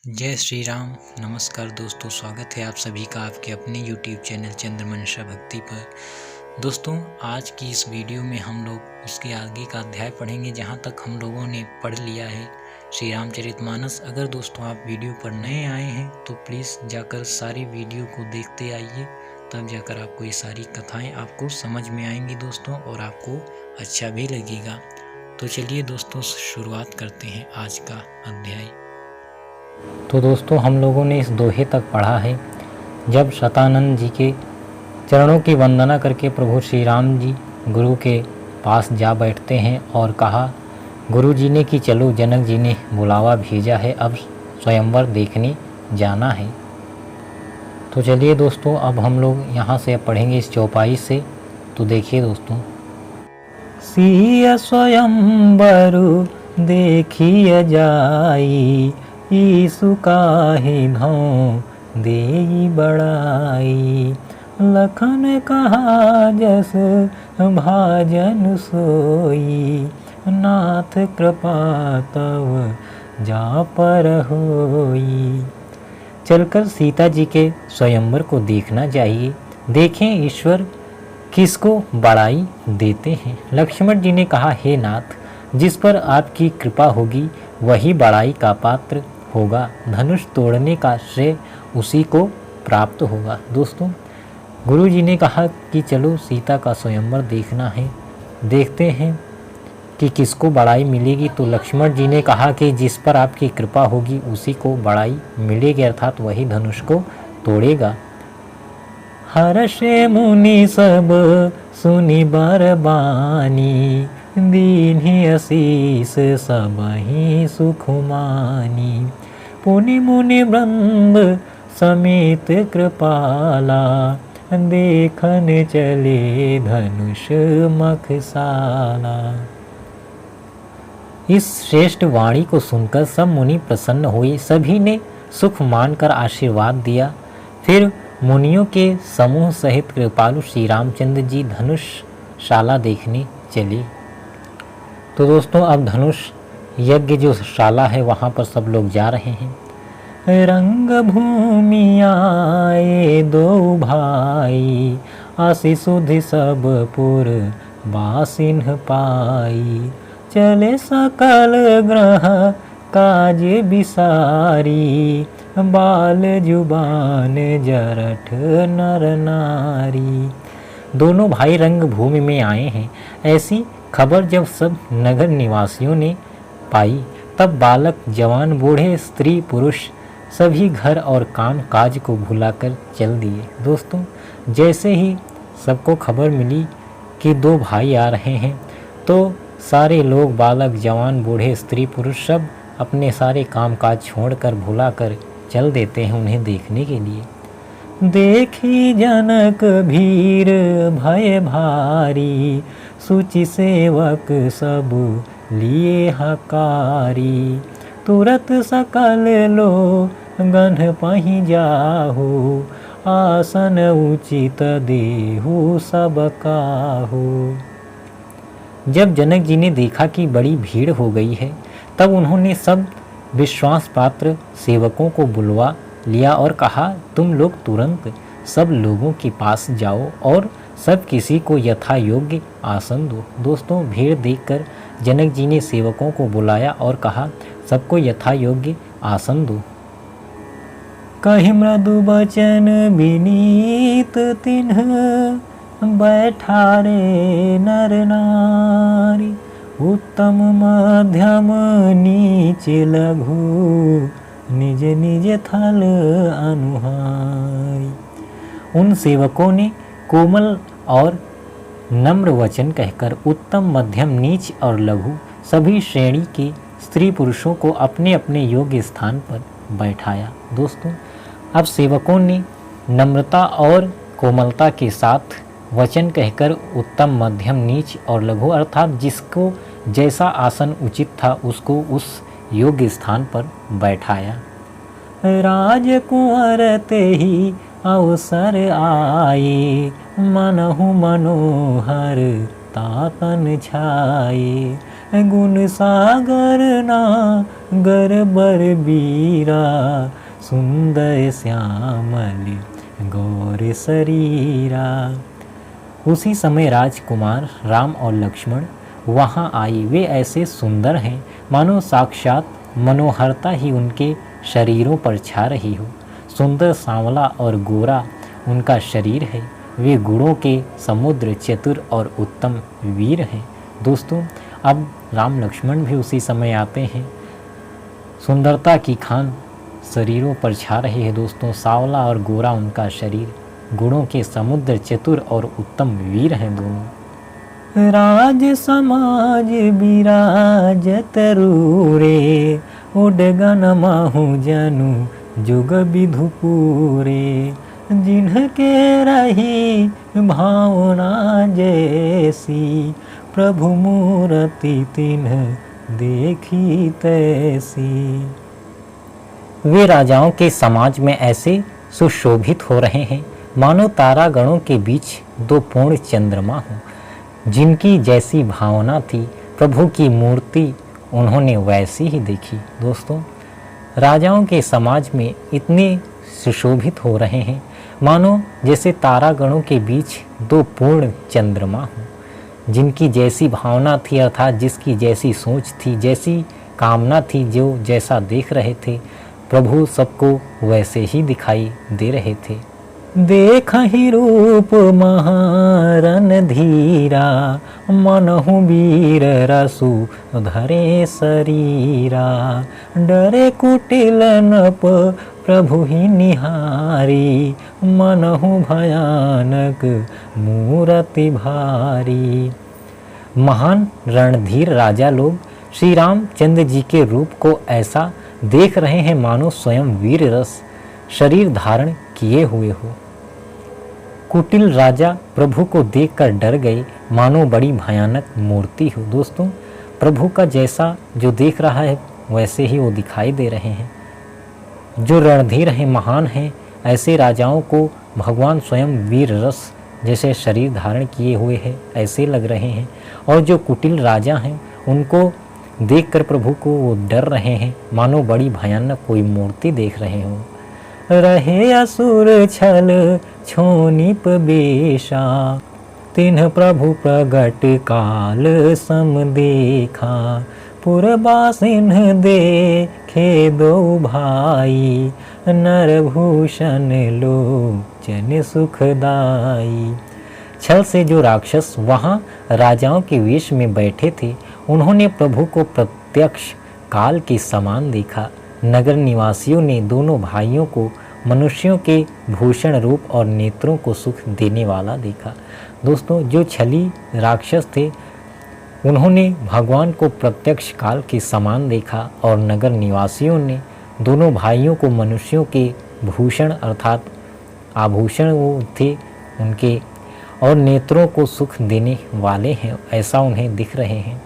जय श्री राम। नमस्कार दोस्तों, स्वागत है आप सभी का आपके अपने YouTube चैनल चंद्रमंशा भक्ति पर। दोस्तों, आज की इस वीडियो में हम लोग उसके आगे का अध्याय पढ़ेंगे जहाँ तक हम लोगों ने पढ़ लिया है श्री रामचरितमानस। अगर दोस्तों आप वीडियो पर नए आए हैं तो प्लीज़ जाकर सारी वीडियो को देखते आइए, तब जाकर आपको ये सारी कथाएँ आपको समझ में आएंगी दोस्तों, और आपको अच्छा भी लगेगा। तो चलिए दोस्तों, शुरुआत करते हैं आज का अध्याय। तो दोस्तों, हम लोगों ने इस दोहे तक पढ़ा है जब शतानंद जी के चरणों की वंदना करके प्रभु श्री राम जी गुरु के पास जा बैठते हैं और कहा, गुरु जी ने कि चलो, जनक जी ने बुलावा भेजा है, अब स्वयंवर देखने जाना है। तो चलिए दोस्तों, अब हम लोग यहाँ से पढ़ेंगे इस चौपाई से। तो देखिए दोस्तों, सिय स्वयंवरु देखिय जाई, ईसु काहि भौं देई बड़ाई। लखन कहा जस भाजन सोई, नाथ कृपा तव जा पर होई। चलकर सीता जी के स्वयंवर को देखना चाहिए। देखें ईश्वर किसको बड़ाई देते हैं। लक्ष्मण जी ने कहा, हे नाथ, जिस पर आपकी कृपा होगी वही बड़ाई का पात्र होगा। धनुष तोड़ने का श्रेय उसी को प्राप्त होगा। दोस्तों, गुरु जी ने कहा कि चलो सीता का स्वयंवर देखना है, देखते हैं कि किसको बड़ाई मिलेगी। तो लक्ष्मण जी ने कहा कि जिस पर आपकी कृपा होगी उसी को बड़ाई मिलेगी, अर्थात वही धनुष को तोड़ेगा। हर्षे मुनि सब सुनि बरबानी, दीन्हि असीस सबहि सुख मानी। पुनि मुनि वृंद समेत कृपाला, देखन चले धनुष मखसाला। इस श्रेष्ठ वाणी को सुनकर सब मुनि प्रसन्न हुए। सभी ने सुख मानकर आशीर्वाद दिया। फिर मुनियों के समूह सहित कृपालु श्री रामचंद्र जी धनुषशाला देखने चले। तो दोस्तों, अब धनुष यज्ञ जो शाला है वहाँ पर सब लोग जा रहे हैं। रंग भूमि आए दो भाई, आसी सुधि सब पुर बासिन्ह पाई। चले सकल ग्रह काज बिसारी, बाल जुबान जरठ नर नारी। दोनों भाई रंग भूमि में आए हैं। ऐसी खबर जब सब नगर निवासियों ने पाई, तब बालक, जवान, बूढ़े, स्त्री, पुरुष सभी घर और काम काज को भुलाकर चल दिए। दोस्तों, जैसे ही सबको खबर मिली कि दो भाई आ रहे हैं, तो सारे लोग, बालक, जवान, बूढ़े, स्त्री, पुरुष सब अपने सारे काम काज छोड़कर भुलाकर चल देते हैं उन्हें देखने के लिए। देखी जनक भीर भय भारी, सूचि सेवक सब लिए हकारी। तुरत सकल लोगन पहि जाहु, आसन उचित देहु सब काहू। जब जनक जी ने देखा कि बड़ी भीड़ हो गई है, तब उन्होंने सब विश्वास पात्र सेवकों को बुलवा लिया और कहा, तुम लोग तुरंत सब लोगों के पास जाओ और सब किसी को यथा योग्य आसन दो। दोस्तों, भीड़ देखकर जनक जी ने सेवकों को बुलाया और कहा, सबको यथा योग्य आसन दो। कहि मृदु बचन विनीत तिन्ह, बैठारे नर नारी। उत्तम मध्यम नीच लघु, निज निज थल अनुहारी। उन सेवकों ने कोमल और नम्र वचन कहकर उत्तम, मध्यम, नीच और लघु सभी श्रेणी के स्त्री पुरुषों को अपने अपने योग्य स्थान पर बैठाया। दोस्तों, अब सेवकों ने नम्रता और कोमलता के साथ वचन कहकर उत्तम, मध्यम, नीच और लघु अर्थात जिसको जैसा आसन उचित था उसको उस योग्य स्थान पर बैठाया। राजकुंवर ते ही अवसर आए, मनहु मनोहर तातन छाए। गुण सागर नागर बर बीरा, सुंदर श्यामल गौर शरीरा। उसी समय राजकुमार राम और लक्ष्मण वहाँ आई। वे ऐसे सुंदर हैं मानो साक्षात मनोहरता ही उनके शरीरों पर छा रही हो। सुंदर सांवला और गोरा उनका शरीर है। वे गुणों के समुद्र, चतुर और उत्तम वीर हैं। दोस्तों, अब राम लक्ष्मण भी उसी समय आते हैं। सुंदरता की खान शरीरों पर छा रही है। दोस्तों, सांवला और गोरा उनका शरीर, गुणों के समुद्र, चतुर और उत्तम वीर हैं दोनों। राज समाज विराजत रूरे, उडगन माहु जनु जुग विधु पूरे। जिन्हके रही भावना जैसी, प्रभु मूर्ति तिन्ह देखी तैसी। वे राजाओं के समाज में ऐसे सुशोभित हो रहे हैं मानो तारागणों के बीच दो पूर्ण चंद्रमा हो। जिनकी जैसी भावना थी, प्रभु की मूर्ति उन्होंने वैसी ही देखी। दोस्तों, राजाओं के समाज में इतने सुशोभित हो रहे हैं मानो जैसे तारागणों के बीच दो पूर्ण चंद्रमा हो। जिनकी जैसी भावना थी, अर्थात जिसकी जैसी सोच थी, जैसी कामना थी, जो जैसा देख रहे थे, प्रभु सबको वैसे ही दिखाई दे रहे थे। देखहि रूप महारन धीरा, मनहु वीर रसु धरे शरीरा। डरे कुटिल नप प्रभु ही निहारी, मनहु भयानक मूरति भारी। महान रणधीर राजा लोग श्री रामचंद्र जी के रूप को ऐसा देख रहे हैं मानो स्वयं वीर रस शरीर धारण किए हुए हो। कुटिल राजा प्रभु को देखकर डर गए मानो बड़ी भयानक मूर्ति हो। दोस्तों, प्रभु का जैसा जो देख रहा है वैसे ही वो दिखाई दे रहे हैं। जो रणधीर हैं, महान हैं, ऐसे राजाओं को भगवान स्वयं वीर रस जैसे शरीर धारण किए हुए हैं ऐसे लग रहे हैं। और जो कुटिल राजा हैं उनको देखकर प्रभु को वो डर रहे हैं मानो बड़ी भयानक कोई मूर्ति देख रहे हो। रहे असुर छल छोनिप बेशा, तिन्ह प्रभु प्रगट काल सम देखा। पुरबासिन्ह देखे दो भाई, नरभूषण लोचन सुखदाई। छल से जो राक्षस वहाँ राजाओं के वेश में बैठे थे, उन्होंने प्रभु को प्रत्यक्ष काल के समान देखा। नगर निवासियों ने दोनों भाइयों को मनुष्यों के भूषण रूप और नेत्रों को सुख देने वाला देखा। दोस्तों, जो छली राक्षस थे उन्होंने भगवान को प्रत्यक्ष काल के समान देखा और नगर निवासियों ने दोनों भाइयों को मनुष्यों के भूषण अर्थात आभूषण वो थे उनके और नेत्रों को सुख देने वाले हैं ऐसा उन्हें दिख रहे हैं।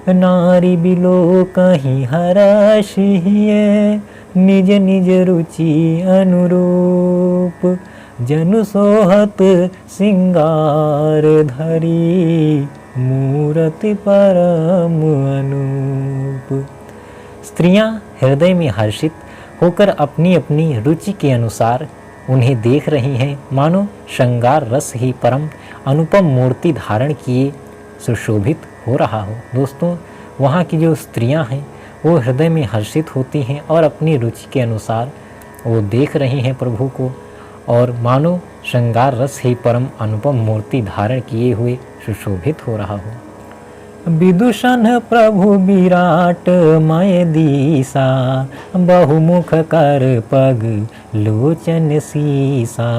नारी बिलो कहीं हराशिए, निज निज रुचि अनुरूप। जनु सोहत सिंगार धरी, मूरति परम अनूप। स्त्रियां हृदय में हर्षित होकर अपनी अपनी रुचि के अनुसार उन्हें देख रही हैं मानो श्रृंगार रस ही परम अनुपम मूर्ति धारण किए सुशोभित हो रहा हो। दोस्तों, वहाँ की जो स्त्रियां हैं वो हृदय में हर्षित होती हैं और अपनी रुचि के अनुसार वो देख रही हैं प्रभु को और मानो श्रृंगार रस ही परम अनुपम मूर्ति धारण किए हुए सुशोभित हो रहा हो। विदूषण प्रभु विराट मय दीसा, बहुमुख कर पग लोचन सीसा।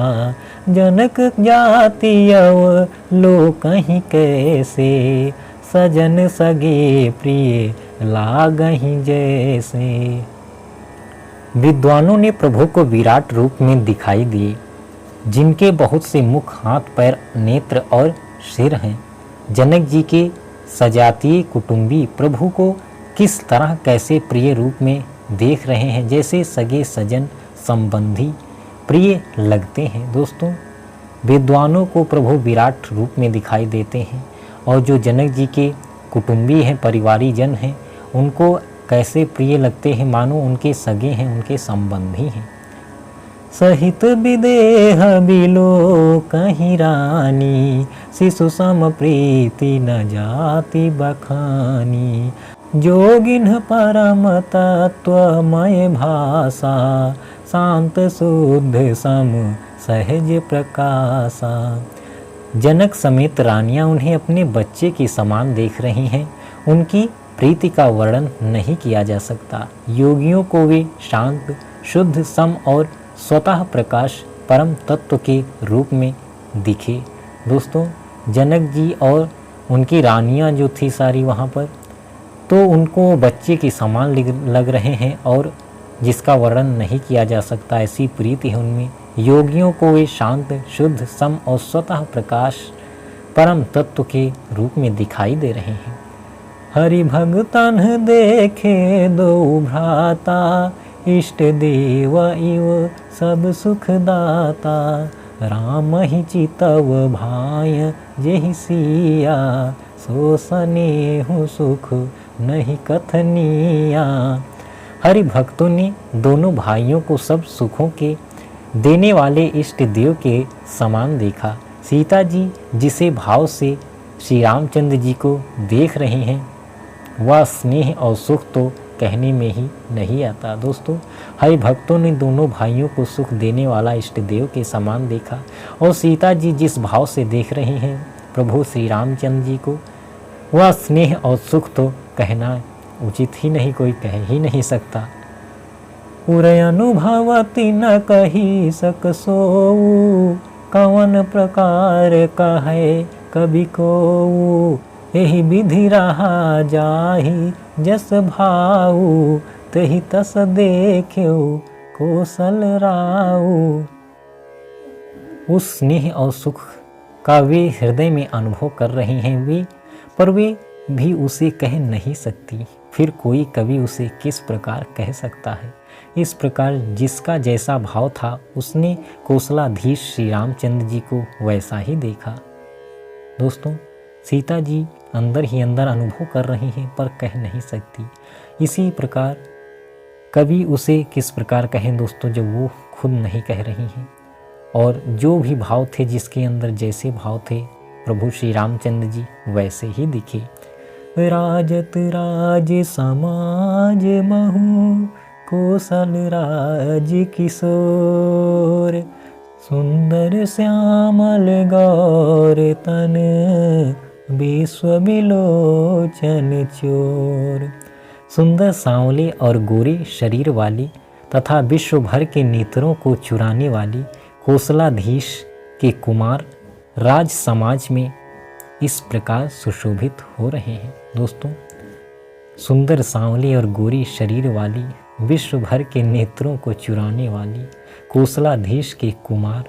जनक जाति अव लोकहि कैसे, सजन सगे प्रिय लागहि जैसे। विद्वानों ने प्रभु को विराट रूप में दिखाई दिए, जिनके बहुत से मुख, हाथ, पैर, नेत्र और सिर हैं। जनक जी के सजातीय कुटुंबी प्रभु को किस तरह कैसे प्रिय रूप में देख रहे हैं, जैसे सगे सजन संबंधी प्रिय लगते हैं। दोस्तों, विद्वानों को प्रभु विराट रूप में दिखाई देते हैं और जो जनक जी के कुटुंबी हैं, परिवारी जन हैं, उनको कैसे प्रिय लगते हैं, मानो उनके सगे हैं, उनके संबंधी हैं। सहित विदेह बिलो कहीं रानी, शिशु सम प्रीति न जाति बखानी। जोगिन परम तत्वमय भाषा, शांत शुद्ध सम सहज प्रकाशा। जनक समेत रानियां उन्हें अपने बच्चे के समान देख रही हैं। उनकी प्रीति का वर्णन नहीं किया जा सकता। योगियों को वे शांत, शुद्ध, सम और स्वतः प्रकाश परम तत्व के रूप में दिखे। दोस्तों, जनक जी और उनकी रानियां जो थी सारी वहाँ पर, तो उनको बच्चे के समान लग रहे हैं और जिसका वर्णन नहीं किया जा सकता, ऐसी प्रीति है उनमें। योगियों को वे शांत, शुद्ध, सम और स्वतः प्रकाश परम तत्व के रूप में दिखाई दे रहे हैं। हरि भगतन देखे दो भ्राता, इष्ट देव इव सब सुखदाता। राम ही चितव भाय जेहि सिया, सो स्नेहु सुख नहीं कथनिया। हरि भक्तों ने दोनों भाइयों को सब सुखों के देने वाले इष्ट देव के समान देखा। सीता जी जिसे भाव से श्री रामचंद्र जी को देख रहे हैं, वह स्नेह और सुख तो कहने में ही नहीं आता। दोस्तों, हरि भक्तों ने दोनों भाइयों को सुख देने वाला इष्ट देव के समान देखा और सीता जी जिस भाव से देख रही हैं प्रभु श्री रामचंद्र जी को, वह स्नेह और सुख तो कहना उचित ही नहीं, कोई कह ही नहीं सकता। उरय अनुभवति न कही सक सोऊ, कवन प्रकार कहे कवि को। यही विधि रहा जाहि जस भाऊ, तही तस देख्यो कौशल राऊ। उस स्नेह और सुख का वे हृदय में अनुभव कर रही हैं वे, पर वे भी उसे कह नहीं सकती। फिर कोई कवि उसे किस प्रकार कह सकता है। इस प्रकार जिसका जैसा भाव था, उसने कौशलाधीश श्री रामचंद्र जी को वैसा ही देखा। दोस्तों, सीता जी अंदर ही अंदर अनुभव कर रही हैं पर कह नहीं सकती। इसी प्रकार कवि उसे किस प्रकार कहें दोस्तों, जब वो खुद नहीं कह रही हैं। और जो भी भाव थे, जिसके अंदर जैसे भाव थे, प्रभु श्री रामचंद्र जी वैसे ही दिखे। राजत राज समाज महु, कौशल राज किशोर। सुंदर श्यामल गौर तन, विश्व विलोचन चोर। सुंदर सांवले और गोरे शरीर वाली तथा विश्व भर के नेत्रों को चुराने वाली कौशलाधीश के कुमार राज समाज में इस प्रकार सुशोभित हो रहे हैं। दोस्तों, सुंदर सांवले और गोरी शरीर वाली, विश्व भर के नेत्रों को चुराने वाली कौशलाधीश के कुमार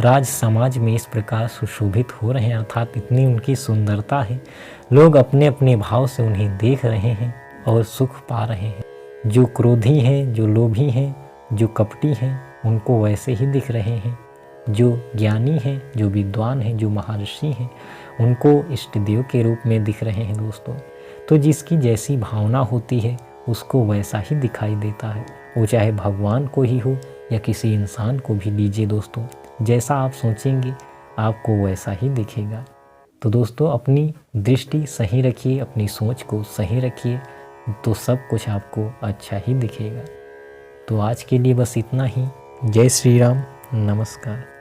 राज समाज में इस प्रकार सुशोभित हो रहे हैं, अर्थात इतनी उनकी सुंदरता है। लोग अपने अपने भाव से उन्हें देख रहे हैं और सुख पा रहे हैं। जो क्रोधी हैं, जो लोभी हैं, जो कपटी हैं, उनको वैसे ही दिख रहे हैं। जो ज्ञानी हैं, जो विद्वान हैं, जो महर्षि हैं, उनको इष्ट देव के रूप में दिख रहे हैं। दोस्तों, तो जिसकी जैसी भावना होती है उसको वैसा ही दिखाई देता है। वो चाहे भगवान को ही हो या किसी इंसान को भी लीजिए दोस्तों, जैसा आप सोचेंगे आपको वैसा ही दिखेगा। तो दोस्तों, अपनी दृष्टि सही रखिए, अपनी सोच को सही रखिए, तो सब कुछ आपको अच्छा ही दिखेगा। तो आज के लिए बस इतना ही। जय श्री राम, नमस्कार।